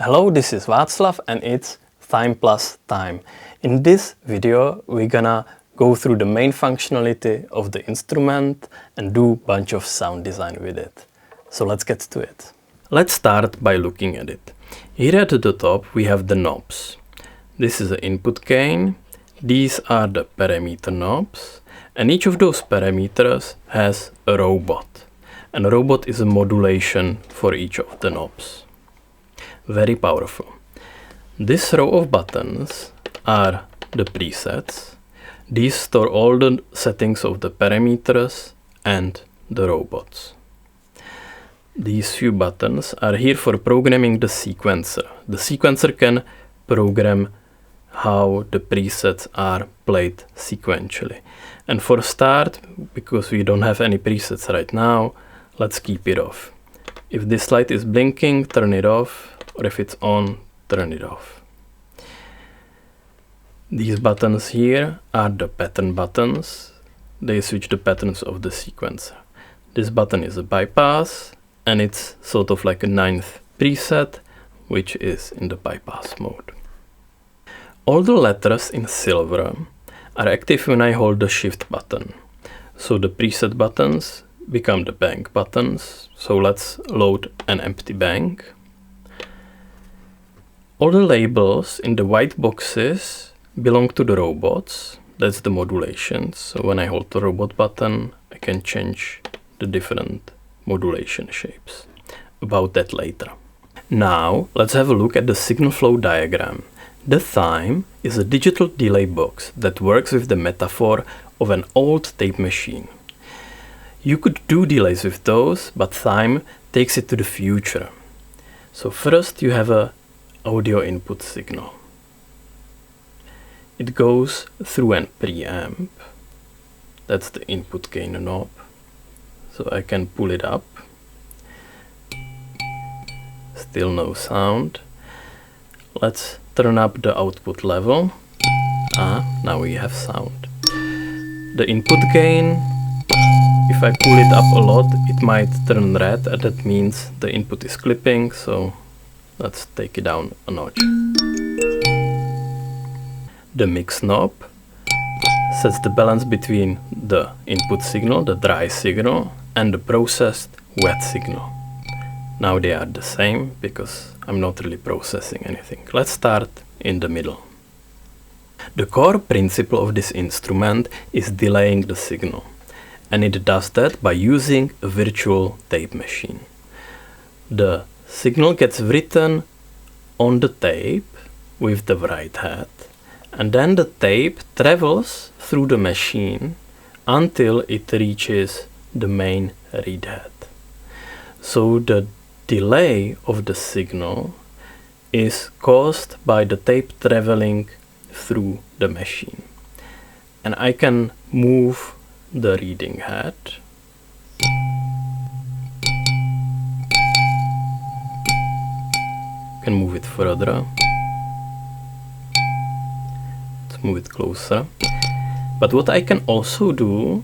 Hello, this is Vaclav and it's THYME plus time. In this video we're gonna go through the main functionality of the instrument and do a bunch of sound design with it. So let's get to it. Let's start by looking at it. Here at the top we have the knobs. This is the input gain, these are the parameter knobs, and each of those parameters has a robot. And a robot is a modulation for each of the knobs. Very powerful. This row of buttons are the presets. These store all the settings of the parameters and the robots. These few buttons are here for programming the sequencer. The sequencer can program how the presets are played sequentially. And for start, because we don't have any presets right now, let's keep it off. If this light is blinking, turn it off, or if it's on, turn it off. These buttons here are the pattern buttons. They switch the patterns of the sequencer. This button is a bypass, and it's sort of like a 9th preset, which is in the bypass mode. All the letters in silver are active when I hold the shift button. So the preset buttons become the bank buttons. So let's load an empty bank. All the labels in the white boxes belong to the robots. That's the modulations. So when I hold the robot button, I can change the different modulation shapes. About that later. Now let's have a look at the signal flow diagram. The THYME is a digital delay box that works with the metaphor of an old tape machine. You could do delays with those, but THYME takes it to the future. So first you have a audio input signal. It goes through an preamp. That's the input gain knob. So I can pull it up. Still no sound. Let's turn up the output level. Now we have sound. The input gain, if I pull it up a lot, it might turn red, and that means the input is clipping, so let's take it down a notch. The mix knob sets the balance between the input signal, the dry signal, and the processed wet signal. Now they are the same because I'm not really processing anything. Let's start in the middle. The core principle of this instrument is delaying the signal, and it does that by using a virtual tape machine. The signal gets written on the tape with the write head, and then the tape travels through the machine until it reaches the main read head. So the delay of the signal is caused by the tape traveling through the machine. And I can move the reading head. Can move it further. Let's move it closer. But what I can also do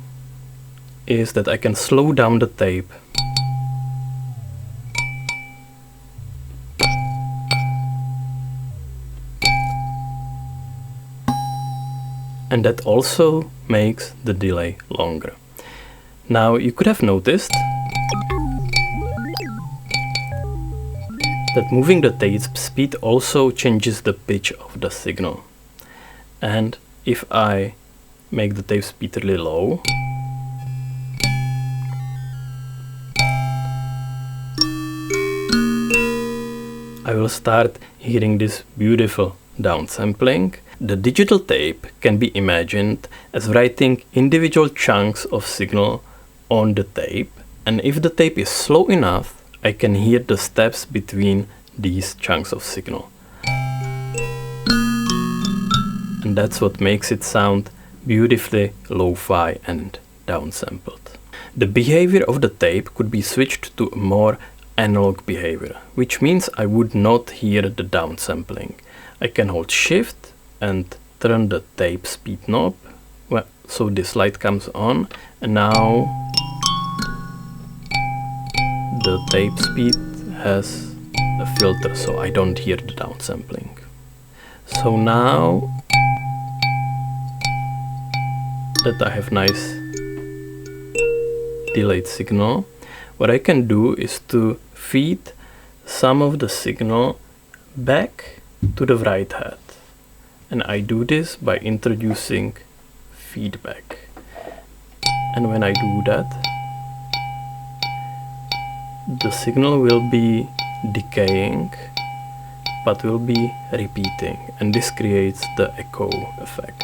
is that I can slow down the tape. And that also makes the delay longer. Now you could have noticed that moving the tape speed also changes the pitch of the signal. And if I make the tape speed really low, I will start hearing this beautiful downsampling. The digital tape can be imagined as writing individual chunks of signal on the tape, and if the tape is slow enough, I can hear the steps between these chunks of signal. And that's what makes it sound beautifully lo-fi and downsampled. The behavior of the tape could be switched to a more analog behavior, which means I would not hear the downsampling. I can hold shift and turn the tape speed knob, so this light comes on, and now the tape speed has a a filter so I don't hear the downsampling. So now that I have nice delayed signal, what I can do is to feed some of the signal back to the right head. And I do this by introducing feedback. And when I do that, the signal will be decaying, but will be repeating, and this creates the echo effect.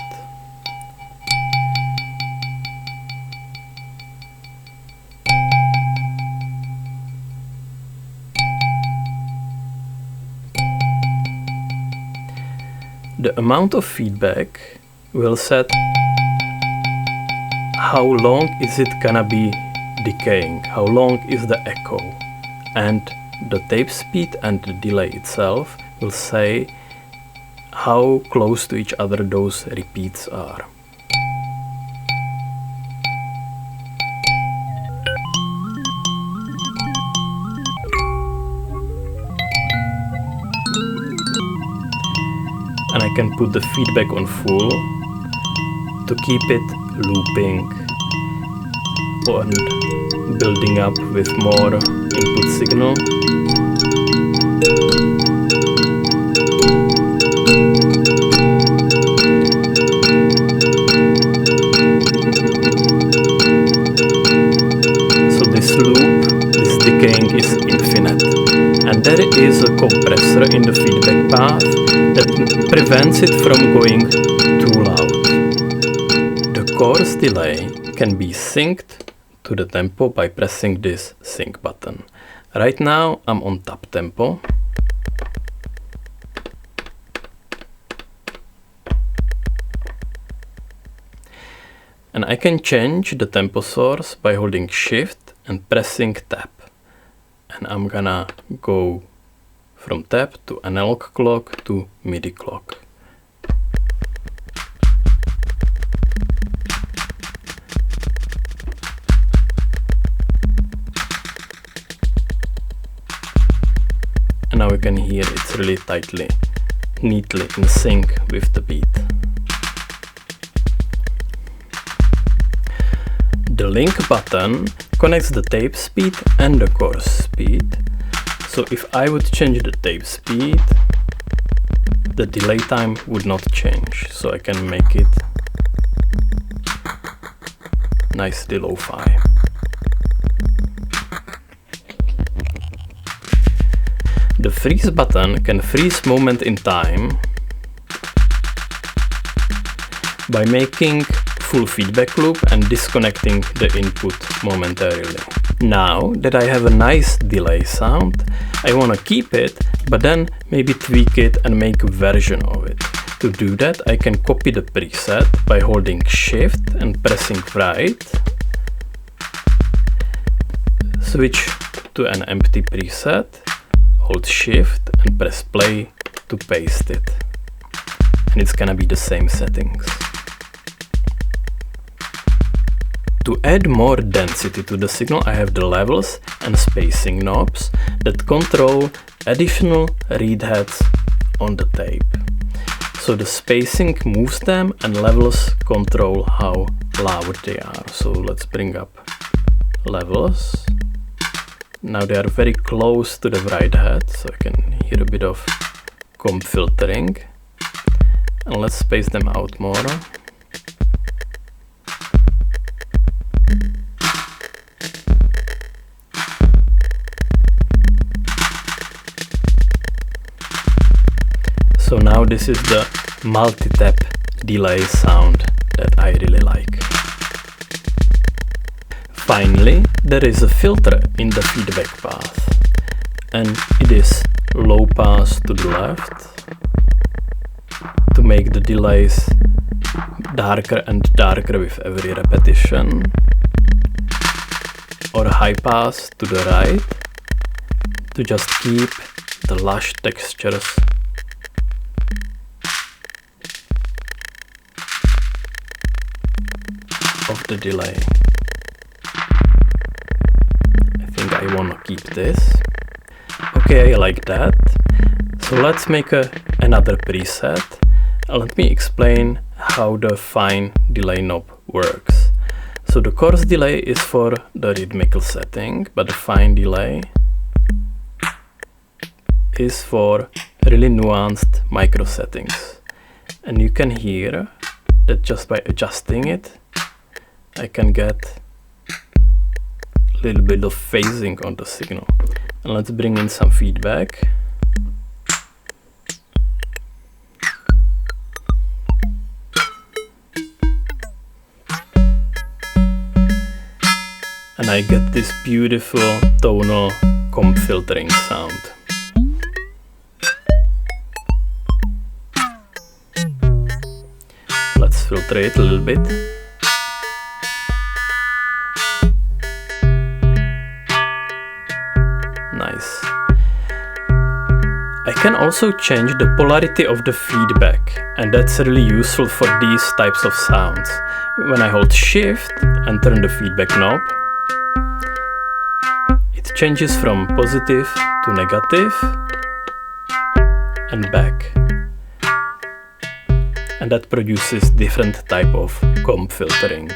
The amount of feedback will set how long is it gonna be decaying, how long is the echo, and the tape speed and the delay itself will say how close to each other those repeats are. And I can put the feedback on full to keep it looping and building up with more input signal. So this loop, this decaying is infinite. And there is a compressor in the feedback path that prevents it from going too loud. The coarse delay can be synced to the tempo by pressing this sync button. Right now I'm on top tempo. And I can change the tempo source by holding Shift and pressing Tab. And I'm gonna go from tab to analog clock to MIDI clock. And now we can hear it's really tightly, neatly in sync with the beat. The link button connects the tape speed and the course speed. So if I would change the tape speed, the delay time would not change. So I can make it nicely lo-fi. The freeze button can freeze moment in time by making full feedback loop and disconnecting the input momentarily. Now that I have a nice delay sound, I want to keep it, but then maybe tweak it and make a version of it. To do that, I can copy the preset by holding Shift and pressing right. Switch to an empty preset, hold Shift and press play to paste it. And it's gonna be the same settings. To add more density to the signal, I have the levels and spacing knobs that control additional read heads on the tape. So the spacing moves them and levels control how loud they are. So let's bring up levels. Now they are very close to the right head, so I can hear a bit of comb filtering. And let's space them out more. So now this is the multi-tap delay sound that I really like. Finally, there is a filter in the feedback path, and it is low pass to the left to make the delays darker and darker with every repetition, or high pass to the right to just keep the lush textures of the delay. I think I want to keep this. Okay, I like that. So let's make another preset. Let me explain how the fine delay knob works. So the coarse delay is for the rhythmical setting, but the fine delay is for really nuanced micro settings. And you can hear that just by adjusting it, I can get a little bit of phasing on the signal. And let's bring in some feedback. And I get this beautiful tonal comb filtering sound. Let's filter it a little bit. Nice. I can also change the polarity of the feedback, and that's really useful for these types of sounds. When I hold Shift and turn the feedback knob, it changes from positive to negative and back. And that produces different type of comb filtering.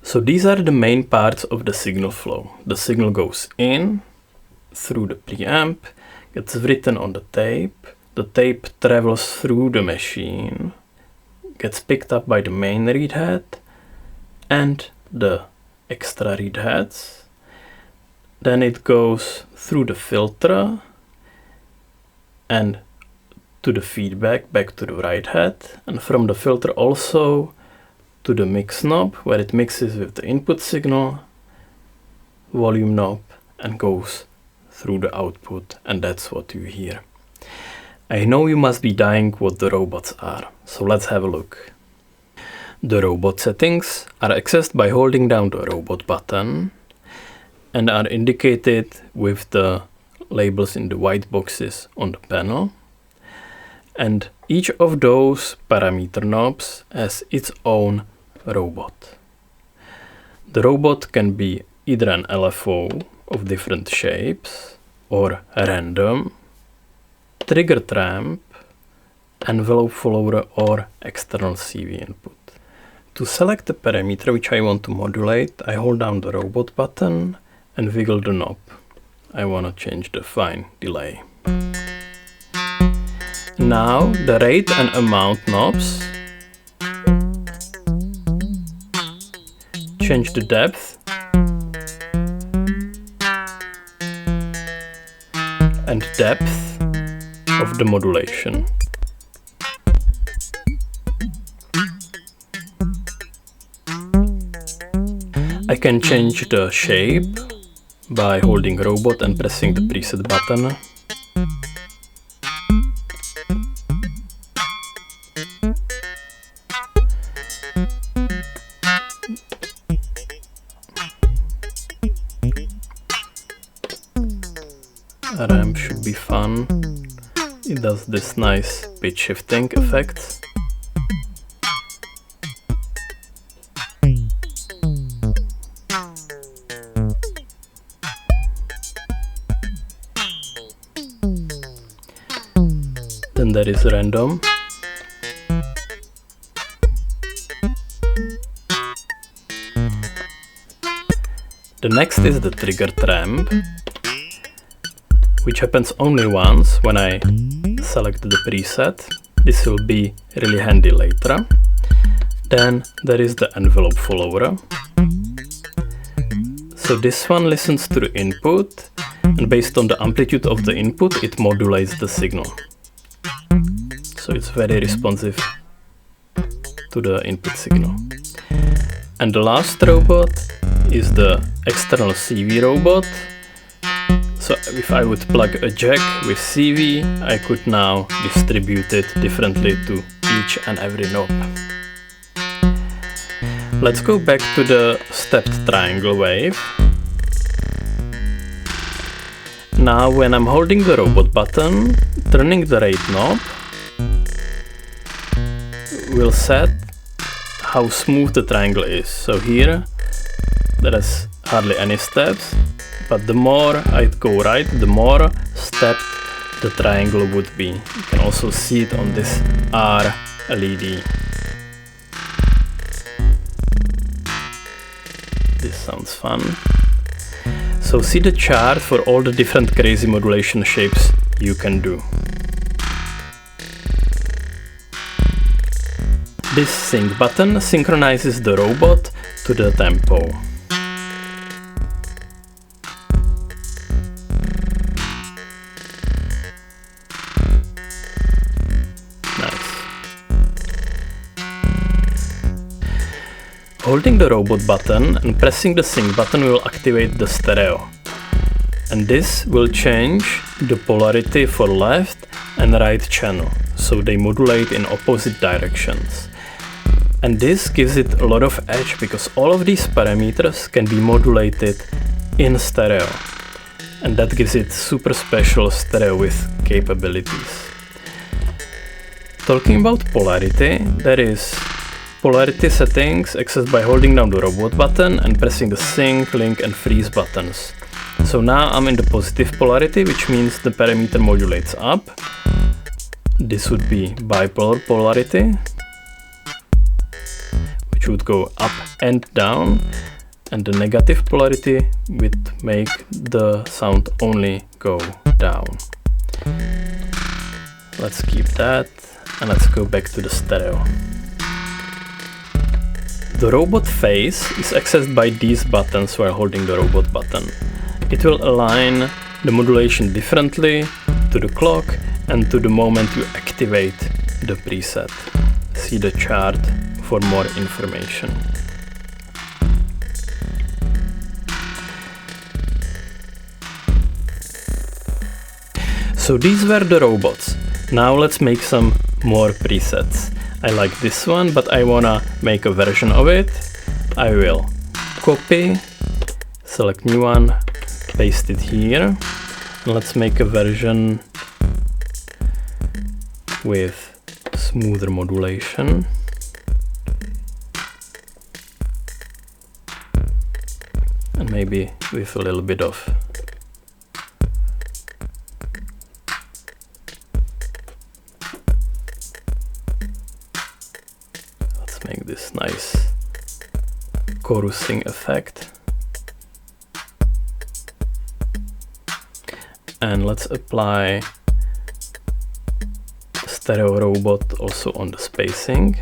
So these are the main parts of the signal flow. The signal goes in through the preamp, gets written on the tape travels through the machine, gets picked up by the main read head and the extra read heads. Then it goes through the filter and to the feedback, back to the right head, and from the filter also to the mix knob, where it mixes with the input signal, volume knob, and goes through the output, and that's what you hear. I know you must be dying what the robots are, so let's have a look. The robot settings are accessed by holding down the robot button and are indicated with the labels in the white boxes on the panel. And each of those parameter knobs has its own robot. The robot can be either an LFO of different shapes, or random, trigger tramp, envelope follower, or external CV input. To select the parameter which I want to modulate, I hold down the robot button and wiggle the knob. I want to change the fine delay. Now the rate and amount knobs change the depth and depth of the modulation. I can change the shape by holding robot and pressing the preset button. Ramp should be fun. It does this nice pitch shifting effect. Then there is random. The next is the trigger tramp, which happens only once when I select the preset. This will be really handy later. Then there is the envelope follower. So this one listens to the input, and based on the amplitude of the input, it modulates the signal. So it's very responsive to the input signal. And the last robot is the external CV robot. So if I would plug a jack with CV, I could now distribute it differently to each and every knob. Let's go back to the stepped triangle wave. Now when I'm holding the robot button, turning the rate knob will set how smooth the triangle is. So here there is hardly any steps. but the more I'd go right, the more stepped the triangle would be. You can also see it on this R LED. This sounds fun. So see the chart for all the different crazy modulation shapes you can do. This sync button synchronizes the robot to the tempo. Holding the robot button and pressing the sync button will activate the stereo. And this will change the polarity for left and right channel, so they modulate in opposite directions. And this gives it a lot of edge because all of these parameters can be modulated in stereo. And that gives it super special stereo width capabilities. Talking about polarity, there is polarity settings accessed by holding down the robot button and pressing the sync, link and freeze buttons. So now I'm in the positive polarity, which means the parameter modulates up. This would be bipolar polarity, which would go up and down, and the negative polarity would make the sound only go down. Let's keep that and let's go back to the stereo. The robot phase is accessed by these buttons while holding the robot button. It will align the modulation differently to the clock and to the moment you activate the preset. See the chart for more information. So these were the robots. Now let's make some more presets. I like this one, but I wanna make a version of it. I will copy, select new one, paste it here. And let's make a version with smoother modulation. And maybe with a little bit of make this nice chorusing effect. And let's apply stereo robot also on the spacing.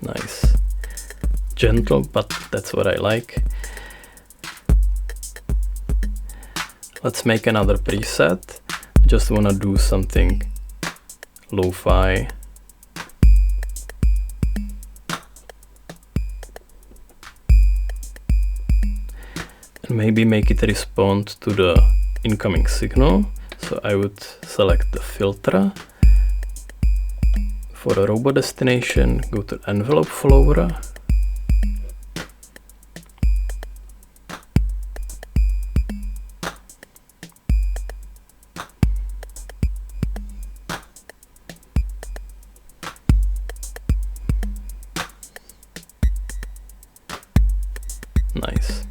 Nice. Gentle, but that's what I like. Let's make another preset. I just wanna do something lo-fi. And maybe make it respond to the incoming signal. So I would select the filter. For a robot destination, go to envelope follower. Nice.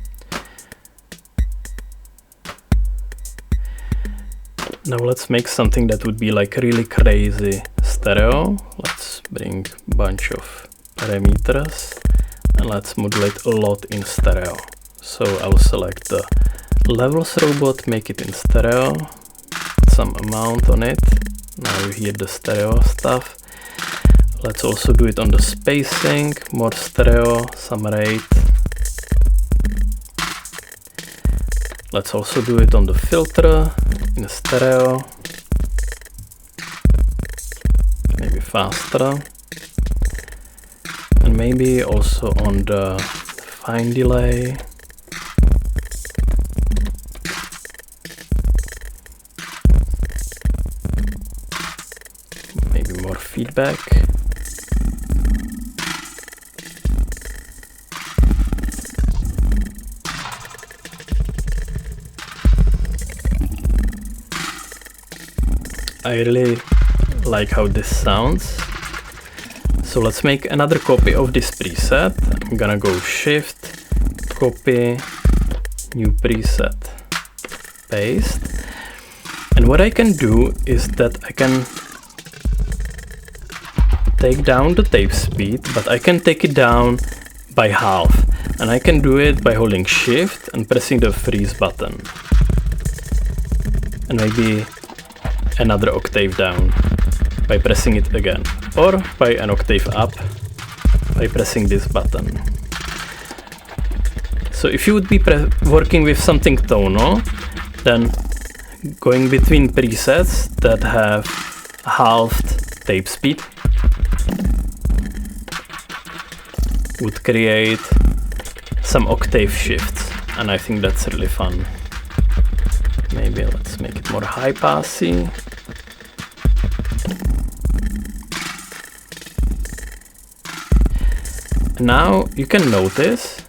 Now let's make something that would be like really crazy stereo. Let's bring a bunch of parameters and let's modulate a lot in stereo. So I'll select the levels robot, make it in stereo, put some amount on it. Now you hear the stereo stuff. Let's also do it on the spacing, more stereo, some rate. Let's also do it on the filter in stereo, maybe faster, and maybe also on the fine delay. Maybe more feedback. I really like how this sounds. So let's make another copy of this preset. I'm gonna go Shift, copy, new preset, paste. And what I can do is that I can take down the tape speed, but I can take it down by half. And I can do it by holding Shift and pressing the freeze button. And maybe another octave down by pressing it again. Or by an octave up by pressing this button. So if you would be working with something tonal, then going between presets that have halved tape speed would create some octave shifts, and I think that's really fun. Maybe let's make it more high passy. Now you can notice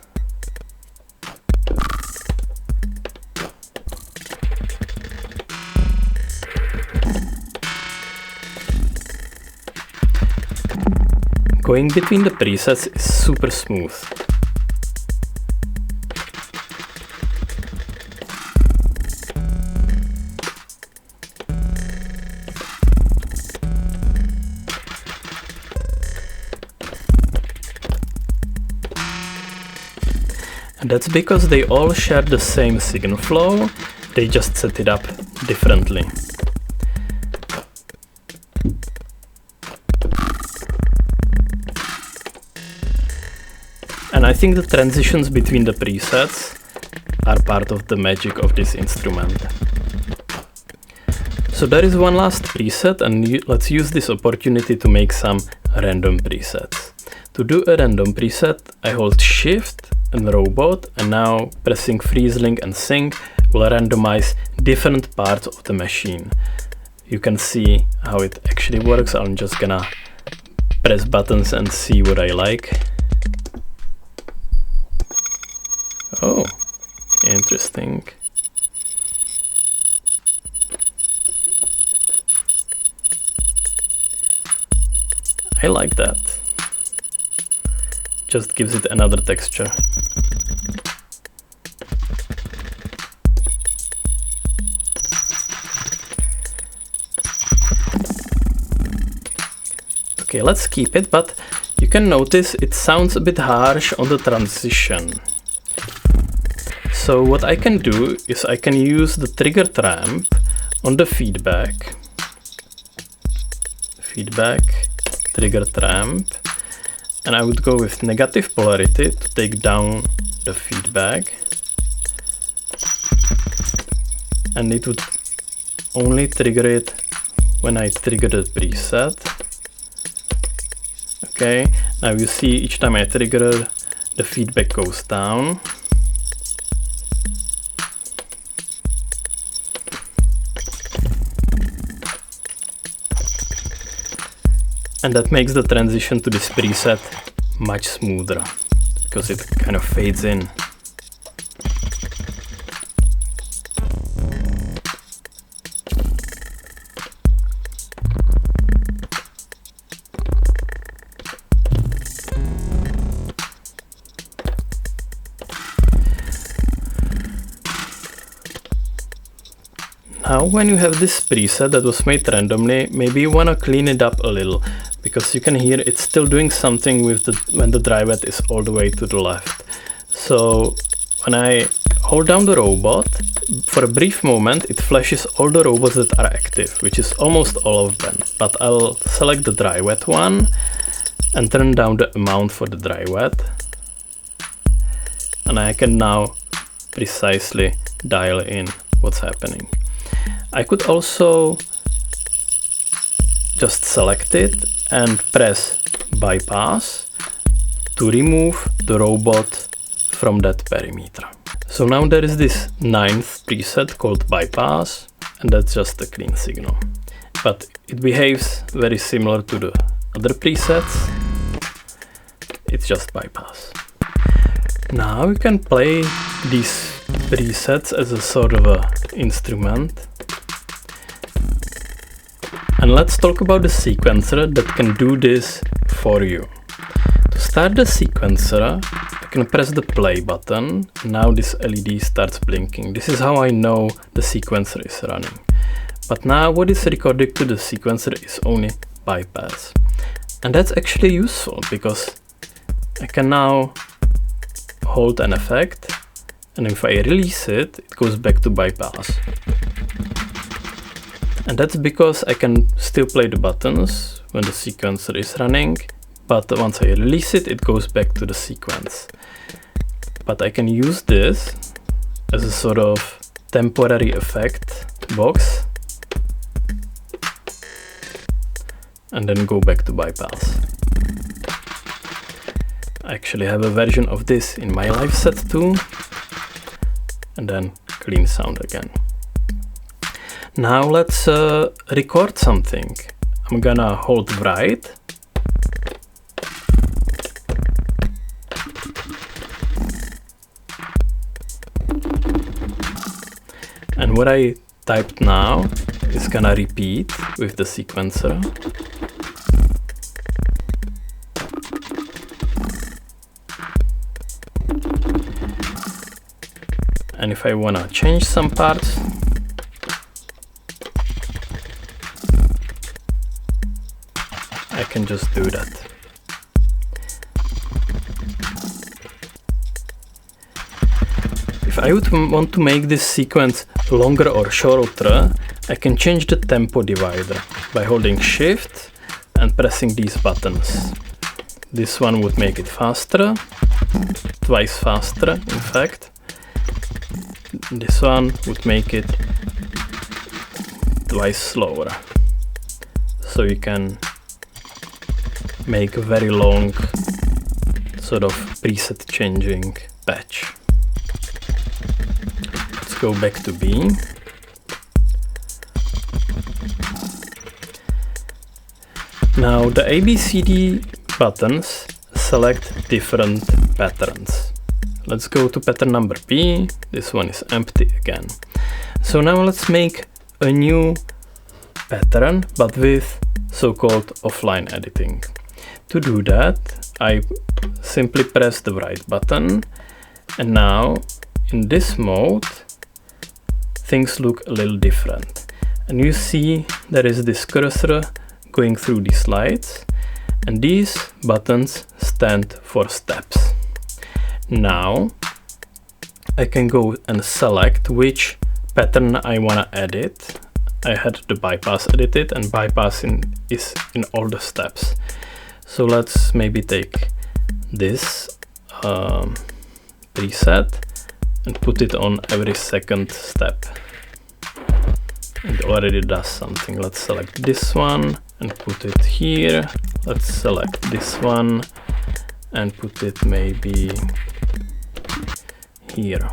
going between the presets is super smooth. And that's because they all share the same signal flow, they just set it up differently. And I think the transitions between the presets are part of the magic of this instrument. So there is one last preset, and let's use this opportunity to make some random presets. To do a random preset, I hold Shift and Robot, and now pressing Freeze Link and Sync will randomize different parts of the machine. You can see how it actually works. I'm just gonna press buttons and see what I like. Oh, interesting. I like that. Just gives it another texture. Okay, let's keep it, but you can notice it sounds a bit harsh on the transition. So what I can do is I can use the trigger ramp on the feedback, trigger ramp, and I would go with negative polarity to take down the feedback, and it would only trigger it when I trigger the preset. Okay, now you see each time I trigger, the feedback goes down. And that makes the transition to this preset much smoother, because it kind of fades in. Now when you have this preset that was made randomly, maybe you want to clean it up a little, because you can hear it's still doing something with when the dry wet is all the way to the left. So when I hold down the robot, for a brief moment it flashes all the robots that are active, which is almost all of them. But I'll select the dry wet one and turn down the amount for the dry wet. And I can now precisely dial in what's happening. I could also just select it and press bypass to remove the robot from that perimeter. So now there is this 9th preset called bypass, and that's just a clean signal. But it behaves very similar to the other presets. It's just bypass. Now we can play these presets as a sort of a instrument. And let's talk about the sequencer that can do this for you. To start the sequencer, I can press the play button. Now this LED starts blinking. This is how I know the sequencer is running. But now what is recorded to the sequencer is only bypass. And that's actually useful because I can now hold an effect, and if I release it, it goes back to bypass. And that's because I can still play the buttons when the sequencer is running, but once I release it, it goes back to the sequence. But I can use this as a sort of temporary effect box and then go back to bypass. I actually have a version of this in my live set too, and then clean sound again. Now let's record something. I'm gonna hold write and what I typed now is gonna repeat with the sequencer. And if I wanna change some parts, I can just do that. If I would want to make this sequence longer or shorter, I can change the tempo divider by holding Shift and pressing these buttons. This one would make it faster, twice faster in fact. This one would make it twice slower. So you can make a very long sort of preset changing patch. Let's go back to B. Now the ABCD buttons select different patterns. Let's go to pattern number B. This one is empty again. So now let's make a new pattern, but with so-called offline editing. To do that, I simply press the right button, and now in this mode things look a little different. And you see there is this cursor going through these slides, and these buttons stand for steps. Now I can go and select which pattern I wanna edit. I had the bypass edited, and bypassing is in all the steps. So let's maybe take this preset and put it on every second step. It already does something. Let's select this one and put it here. Let's select this one and put it maybe here.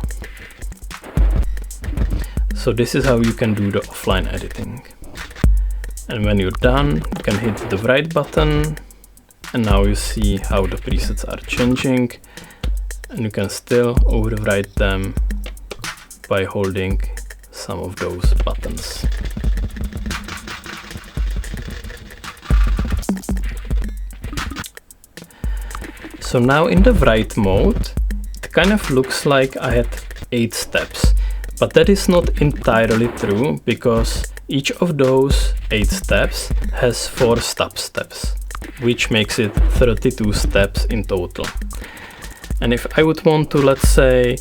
So this is how you can do the offline editing. And when you're done, you can hit the right button, and now you see how the presets are changing, and you can still overwrite them by holding some of those buttons. So now in the write mode, it kind of looks like I had 8 steps, but that is not entirely true, because each of those 8 steps has 4 stop steps, which makes it 32 steps in total. And if I would want to, let's say,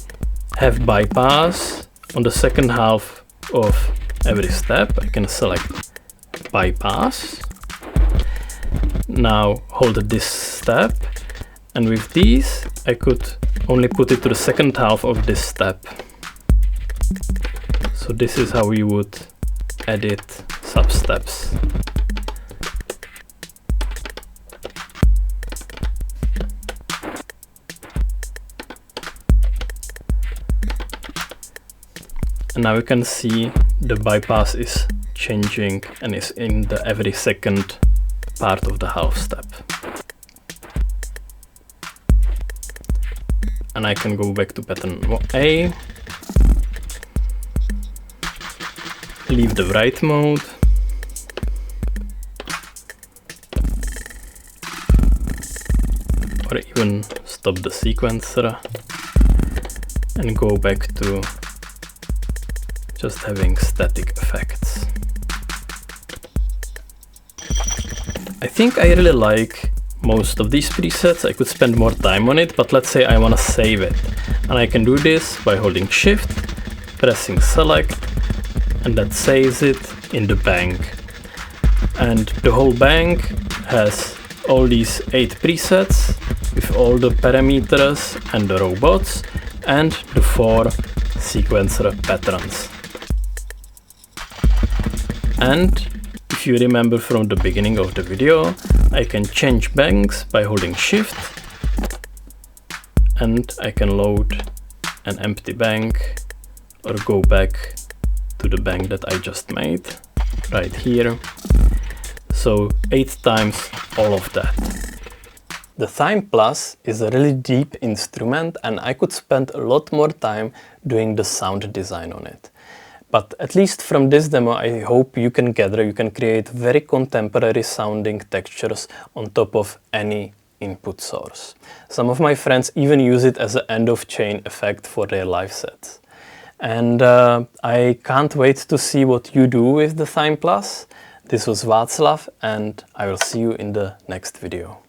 have bypass on the second half of every step, I can select bypass. Now hold this step, and with these I could only put it to the second half of this step. So this is how you would edit sub-steps. And now you can see the bypass is changing and is in the every second part of the half step. And I can go back to pattern A, leave the write mode, or even stop the sequencer and go back to just having static effects. I think I really like most of these presets. I could spend more time on it, but let's say I want to save it. And I can do this by holding Shift, pressing Select, and that saves it in the bank. And the whole bank has all these 8 presets with all the parameters and the robots and the 4 sequencer patterns. And if you remember from the beginning of the video, I can change banks by holding Shift, and I can load an empty bank or go back to the bank that I just made right here. So 8 times all of that. The THYME Plus is a really deep instrument, and I could spend a lot more time doing the sound design on it. But at least from this demo, I hope you can create very contemporary sounding textures on top of any input source. Some of my friends even use it as an end of chain effect for their live sets. And I can't wait to see what you do with the THYME Plus. This was Vaclav, and I will see you in the next video.